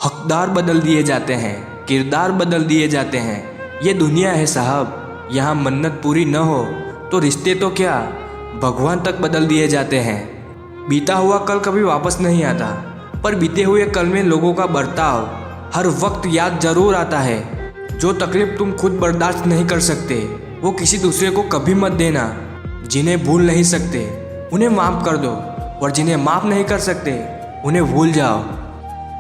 हकदार बदल दिए जाते हैं, किरदार बदल दिए जाते हैं। ये दुनिया है साहब, यहाँ मन्नत पूरी न हो तो रिश्ते तो क्या भगवान तक बदल दिए जाते हैं। बीता हुआ कल कभी वापस नहीं आता, पर बीते हुए कल में लोगों का बर्ताव हर वक्त याद जरूर आता है। जो तकलीफ तुम खुद बर्दाश्त नहीं कर सकते वो किसी दूसरे को कभी मत देना। जिन्हें भूल नहीं सकते उन्हें माफ़ कर दो, और जिन्हें माफ़ नहीं कर सकते उन्हें भूल जाओ।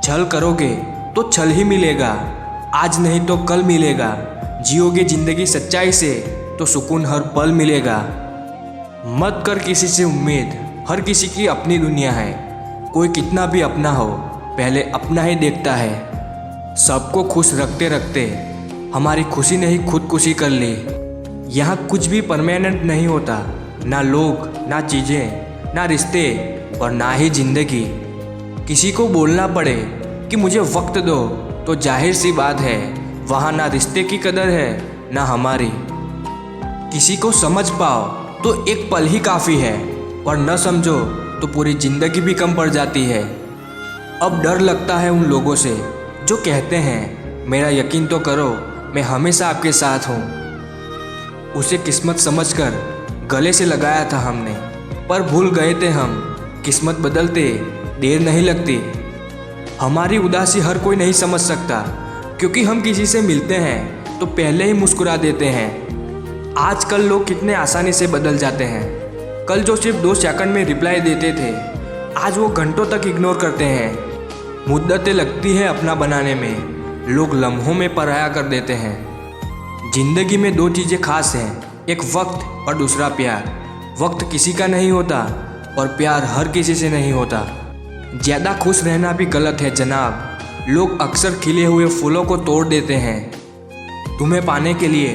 छल करोगे तो छल ही मिलेगा, आज नहीं तो कल मिलेगा। जियोगे जिंदगी सच्चाई से तो सुकून हर पल मिलेगा। मत कर किसी से उम्मीद, हर किसी की अपनी दुनिया है। कोई कितना भी अपना हो पहले अपना ही देखता है। सबको खुश रखते रखते हमारी खुशी ने ही खुदकुशी कर ली। यहाँ कुछ भी परमानेंट नहीं होता, ना लोग, ना चीज़ें, ना रिश्ते और ना ही जिंदगी। किसी को बोलना पड़े कि मुझे वक्त दो तो जाहिर सी बात है वहाँ ना रिश्ते की कदर है ना हमारी। किसी को समझ पाओ तो एक पल ही काफ़ी है, और न समझो तो पूरी ज़िंदगी भी कम पड़ जाती है। अब डर लगता है उन लोगों से जो कहते हैं मेरा यकीन तो करो, मैं हमेशा आपके साथ हूँ। उसे किस्मत समझकर गले से लगाया था हमने, पर भूल गए थे हम। किस्मत बदलते देर नहीं लगती। हमारी उदासी हर कोई नहीं समझ सकता, क्योंकि हम किसी से मिलते हैं तो पहले ही मुस्कुरा देते हैं। आजकल लोग कितने आसानी से बदल जाते हैं। कल जो सिर्फ 2 सेकंड में रिप्लाई देते थे, आज वो घंटों तक इग्नोर करते हैं। मुद्दतें लगती है अपना बनाने में, लोग लम्हों में पराया कर देते हैं। जिंदगी में 2 चीज़ें खास हैं, एक वक्त और दूसरा प्यार। वक्त किसी का नहीं होता और प्यार हर किसी से नहीं होता। ज़्यादा खुश रहना भी गलत है जनाब, लोग अक्सर खिले हुए फूलों को तोड़ देते हैं। तुम्हें पाने के लिए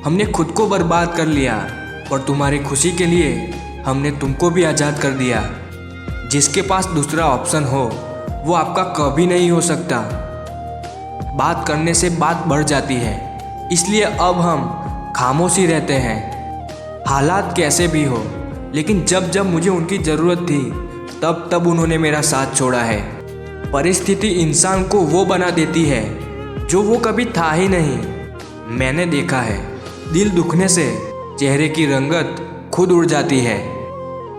हमने खुद को बर्बाद कर लिया, और तुम्हारी खुशी के लिए हमने तुमको भी आज़ाद कर दिया। जिसके पास दूसरा ऑप्शन हो वो आपका कभी नहीं हो सकता। बात करने से बात बढ़ जाती है, इसलिए अब हम खामोशी रहते हैं। हालात कैसे भी हो, लेकिन जब जब मुझे उनकी ज़रूरत थी तब तब उन्होंने मेरा साथ छोड़ा है। परिस्थिति इंसान को वो बना देती है जो वो कभी था ही नहीं। मैंने देखा है, दिल दुखने से चेहरे की रंगत खुद उड़ जाती है।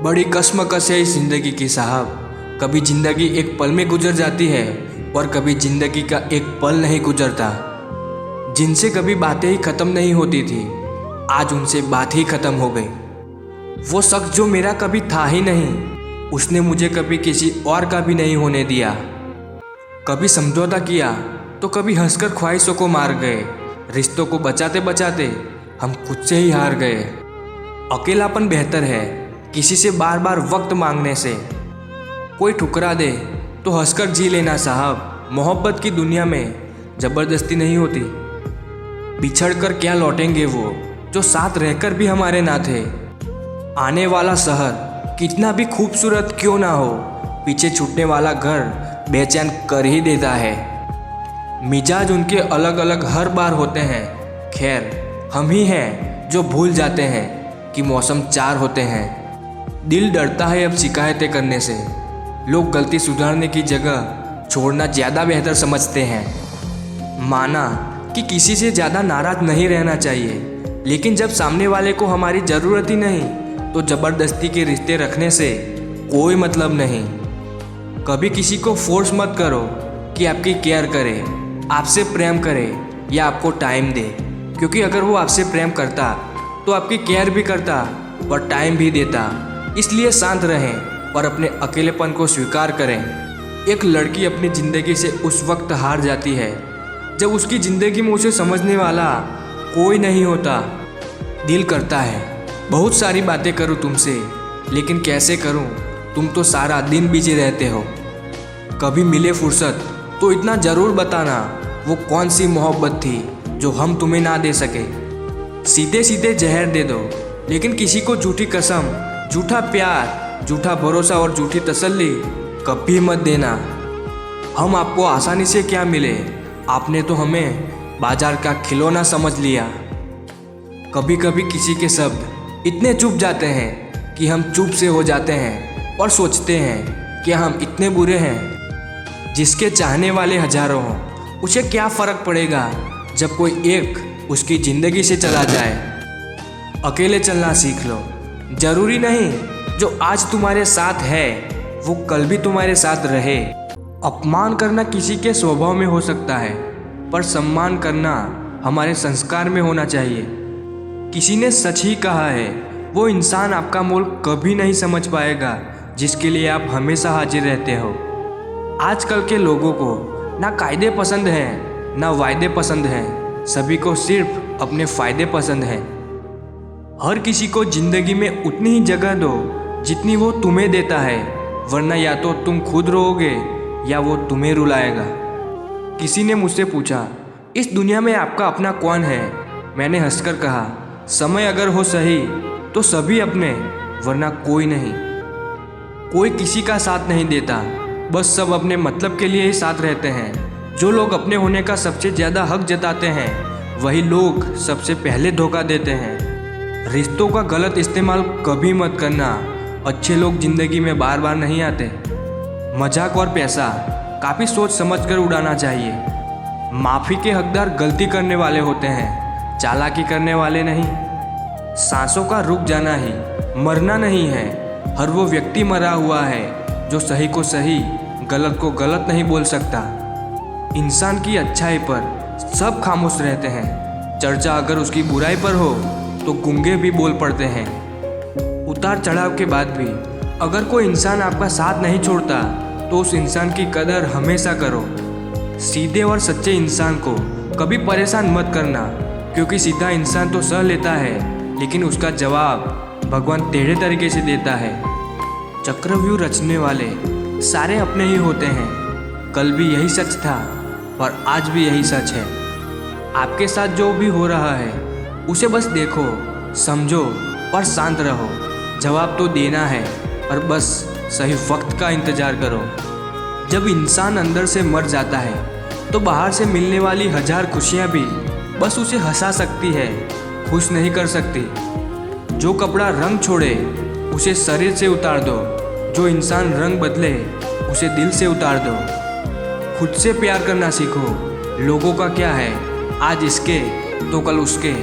बड़ी कश्मकश है इस ज़िंदगी की साहब। कभी ज़िंदगी एक पल में गुजर जाती है और कभी ज़िंदगी का एक पल नहीं गुजरता। जिनसे कभी बातें ही ख़त्म नहीं होती थी, आज उनसे बात ही ख़त्म हो गई। वो शख्स जो मेरा कभी था ही नहीं, उसने मुझे कभी किसी और का भी नहीं होने दिया। कभी समझौता किया तो कभी हंसकर ख्वाहिशों को मार गए। रिश्तों को बचाते बचाते हम खुद से ही हार गए। अकेलापन बेहतर है किसी से बार बार वक्त मांगने से। कोई ठुकरा दे तो हंसकर जी लेना साहब। मोहब्बत की दुनिया में ज़बरदस्ती नहीं होती। बिछड़ कर क्या लौटेंगे वो जो साथ रहकर भी हमारे ना थे। आने वाला शहर कितना भी खूबसूरत क्यों ना हो, पीछे छूटने वाला घर बेचैन कर ही देता है। मिजाज उनके अलग अलग हर बार होते हैं। खैर हम ही हैं जो भूल जाते हैं कि मौसम 4 होते हैं। दिल डरता है अब शिकायतें करने से। लोग गलती सुधारने की जगह छोड़ना ज़्यादा बेहतर समझते हैं। माना कि किसी से ज़्यादा नाराज़ नहीं रहना चाहिए, लेकिन जब सामने वाले को हमारी ज़रूरत ही नहीं तो ज़बरदस्ती के रिश्ते रखने से कोई मतलब नहीं। कभी किसी को फोर्स मत करो कि आपकी केयर करे, आपसे प्रेम करे या आपको टाइम दे, क्योंकि अगर वो आपसे प्रेम करता तो आपकी केयर भी करता और टाइम भी देता। इसलिए शांत रहें और अपने अकेलेपन को स्वीकार करें। एक लड़की अपनी ज़िंदगी से उस वक्त हार जाती है जब उसकी ज़िंदगी में उसे समझने वाला कोई नहीं होता। दिल करता है बहुत सारी बातें करूं तुमसे, लेकिन कैसे करूं, तुम तो सारा दिन बिजी रहते हो। कभी मिले फुर्सत तो इतना ज़रूर बताना वो कौन सी मोहब्बत थी जो हम तुम्हें ना दे सके। सीधे सीधे जहर दे दो, लेकिन किसी को झूठी कसम, झूठा प्यार, झूठा भरोसा और झूठी तसल्ली कभी मत देना। हम आपको आसानी से क्या मिले, आपने तो हमें बाजार का खिलौना समझ लिया। कभी कभी किसी के शब्द इतने चुप जाते हैं कि हम चुप से हो जाते हैं और सोचते हैं कि हम इतने बुरे हैं। जिसके चाहने वाले हजारों हों, उसे क्या फ़र्क पड़ेगा जब कोई एक उसकी ज़िंदगी से चला जाए। अकेले चलना सीख लो। जरूरी नहीं जो आज तुम्हारे साथ है वो कल भी तुम्हारे साथ रहे। अपमान करना किसी के स्वभाव में हो सकता है, पर सम्मान करना हमारे संस्कार में होना चाहिए। किसी ने सच ही कहा है, वो इंसान आपका मोल कभी नहीं समझ पाएगा जिसके लिए आप हमेशा हाजिर रहते हो। आजकल के लोगों को ना कायदे पसंद हैं ना वायदे पसंद हैं, सभी को सिर्फ अपने फ़ायदे पसंद हैं। हर किसी को ज़िंदगी में उतनी ही जगह दो जितनी वो तुम्हें देता है, वरना या तो तुम खुद रोओगे या वो तुम्हें रुलाएगा। किसी ने मुझसे पूछा, इस दुनिया में आपका अपना कौन है? मैंने हंसकर कहा, समय अगर हो सही तो सभी अपने, वरना कोई नहीं। कोई किसी का साथ नहीं देता, बस सब अपने मतलब के लिए ही साथ रहते हैं। जो लोग अपने होने का सबसे ज़्यादा हक जताते हैं, वही लोग सबसे पहले धोखा देते हैं। रिश्तों का गलत इस्तेमाल कभी मत करना। अच्छे लोग ज़िंदगी में बार बार नहीं आते। मजाक और पैसा काफ़ी सोच समझ कर उड़ाना चाहिए। माफ़ी के हकदार गलती करने वाले होते हैं, चालाकी करने वाले नहीं। सांसों का रुक जाना ही मरना नहीं है। हर वो व्यक्ति मरा हुआ है जो सही को सही, गलत को गलत नहीं बोल सकता। इंसान की अच्छाई पर सब खामोश रहते हैं। चर्चा अगर उसकी बुराई पर हो तो गूंगे भी बोल पड़ते हैं। उतार चढ़ाव के बाद भी अगर कोई इंसान आपका साथ नहीं छोड़ता तो उस इंसान की कदर हमेशा करो। सीधे और सच्चे इंसान को कभी परेशान मत करना, क्योंकि सीधा इंसान तो सह लेता है, लेकिन उसका जवाब भगवान टेढ़े तरीके से देता है। चक्रव्यूह रचने वाले सारे अपने ही होते हैं। कल भी यही सच था और आज भी यही सच है। आपके साथ जो भी हो रहा है उसे बस देखो, समझो और शांत रहो। जवाब तो देना है, पर बस सही वक्त का इंतज़ार करो। जब इंसान अंदर से मर जाता है तो बाहर से मिलने वाली हजार खुशियाँ भी बस उसे हंसा सकती है, खुश नहीं कर सकती। जो कपड़ा रंग छोड़े उसे शरीर से उतार दो, जो इंसान रंग बदले उसे दिल से उतार दो। खुद से प्यार करना सीखो। लोगों का क्या है, आज इसके तो कल उसके।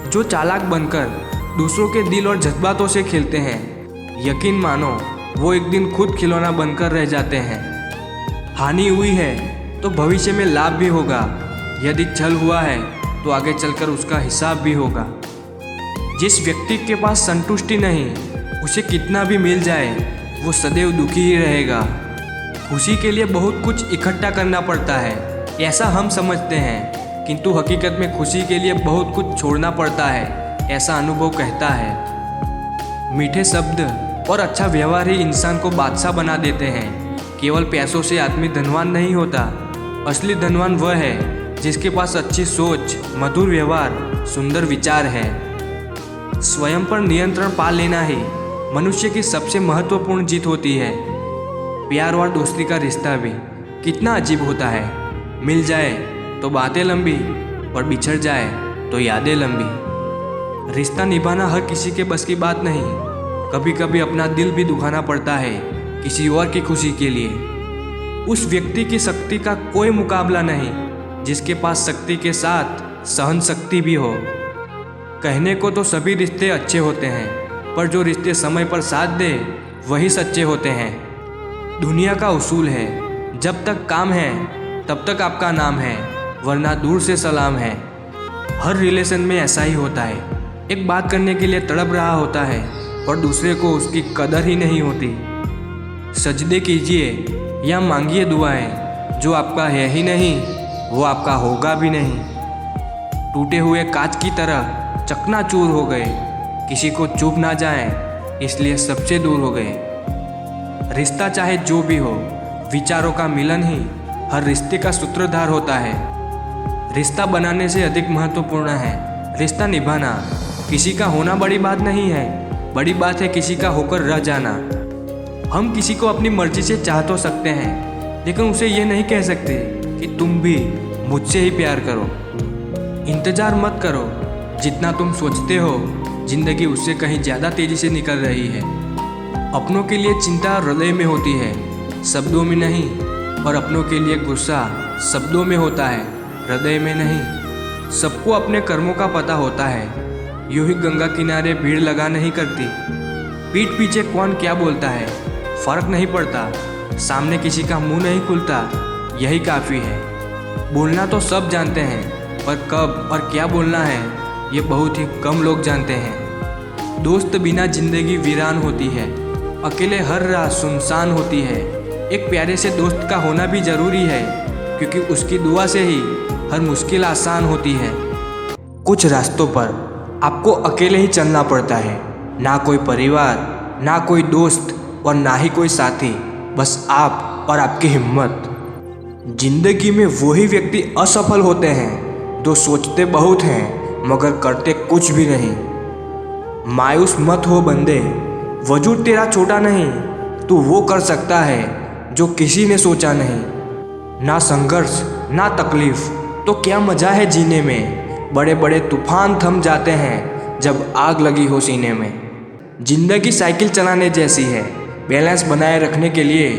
जो चालाक बनकर दूसरों के दिल और जज्बातों से खेलते हैं, यकीन मानो वो एक दिन खुद खिलौना बनकर रह जाते हैं। हानि हुई है तो भविष्य में लाभ भी होगा। यदि छल हुआ है तो आगे चलकर उसका हिसाब भी होगा। जिस व्यक्ति के पास संतुष्टि नहीं, उसे कितना भी मिल जाए वो सदैव दुखी ही रहेगा। खुशी के लिए बहुत कुछ इकट्ठा करना पड़ता है, ऐसा हम समझते हैं, किंतु हकीकत में खुशी के लिए बहुत कुछ छोड़ना पड़ता है, ऐसा अनुभव कहता है। मीठे शब्द और अच्छा व्यवहार ही इंसान को बादशाह बना देते हैं। केवल पैसों से आदमी धनवान नहीं होता। असली धनवान वह है जिसके पास अच्छी सोच, मधुर व्यवहार, सुंदर विचार है। स्वयं पर नियंत्रण पा लेना ही मनुष्य की सबसे महत्वपूर्ण जीत होती है। प्यार और दोस्ती का रिश्ता भी कितना अजीब होता है। मिल जाए तो बातें लंबी और बिछड़ जाए तो यादें लंबी। रिश्ता निभाना हर किसी के बस की बात नहीं। कभी कभी अपना दिल भी दुखाना पड़ता है किसी और की खुशी के लिए। उस व्यक्ति की शक्ति का कोई मुकाबला नहीं जिसके पास शक्ति के साथ सहन शक्ति भी हो। कहने को तो सभी रिश्ते अच्छे होते हैं, पर जो रिश्ते समय पर साथ दे वही सच्चे होते हैं। दुनिया का उसूल है, जब तक काम है तब तक आपका नाम है, वरना दूर से सलाम है। हर रिलेशन में ऐसा ही होता है। एक बात करने के लिए तड़प रहा होता है और दूसरे को उसकी कदर ही नहीं होती। सजदे कीजिए या मांगिए दुआएं, जो आपका है ही नहीं वो आपका होगा भी नहीं। टूटे हुए कांच की तरह चकनाचूर हो गए, किसी को चुभ ना जाए इसलिए सबसे दूर हो गए। रिश्ता चाहे जो भी हो, विचारों का मिलन ही हर रिश्ते का सूत्रधार होता है। रिश्ता बनाने से अधिक महत्वपूर्ण है रिश्ता निभाना। किसी का होना बड़ी बात नहीं है, बड़ी बात है किसी का होकर रह जाना। हम किसी को अपनी मर्जी से चाह तो सकते हैं, लेकिन उसे ये नहीं कह सकते कि तुम भी मुझसे ही प्यार करो। इंतज़ार मत करो, जितना तुम सोचते हो जिंदगी उससे कहीं ज़्यादा तेज़ी से निकल रही है। अपनों के लिए चिंता हृदय में होती है, शब्दों में नहीं। और अपनों के लिए गुस्सा शब्दों में होता है, हृदय में नहीं। सबको अपने कर्मों का पता होता है। यूं ही गंगा किनारे भीड़ लगा नहीं करती। पीठ पीछे कौन क्या बोलता है फर्क नहीं पड़ता। सामने किसी का मुंह नहीं खुलता, यही काफ़ी है। बोलना तो सब जानते हैं, पर कब और क्या बोलना है ये बहुत ही कम लोग जानते हैं। दोस्त बिना जिंदगी वीरान होती है, अकेले हर रात सुनसान होती है। एक प्यारे से दोस्त का होना भी ज़रूरी है, क्योंकि उसकी दुआ से ही हर मुश्किल आसान होती है। कुछ रास्तों पर आपको अकेले ही चलना पड़ता है, ना कोई परिवार, ना कोई दोस्त और ना ही कोई साथी, बस आप और आपकी हिम्मत। जिंदगी में वही व्यक्ति असफल होते हैं जो सोचते बहुत हैं मगर करते कुछ भी नहीं। मायूस मत हो बंदे, वजूद तेरा छोटा नहीं, तू वो कर सकता है जो किसी ने सोचा नहीं। ना संघर्ष ना तकलीफ तो क्या मज़ा है जीने में। बड़े बड़े तूफान थम जाते हैं जब आग लगी हो सीने में। जिंदगी साइकिल चलाने जैसी है, बैलेंस बनाए रखने के लिए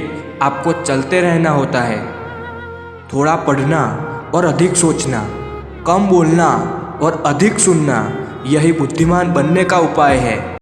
आपको चलते रहना होता है। थोड़ा पढ़ना और अधिक सोचना, कम बोलना और अधिक सुनना, यही बुद्धिमान बनने का उपाय है।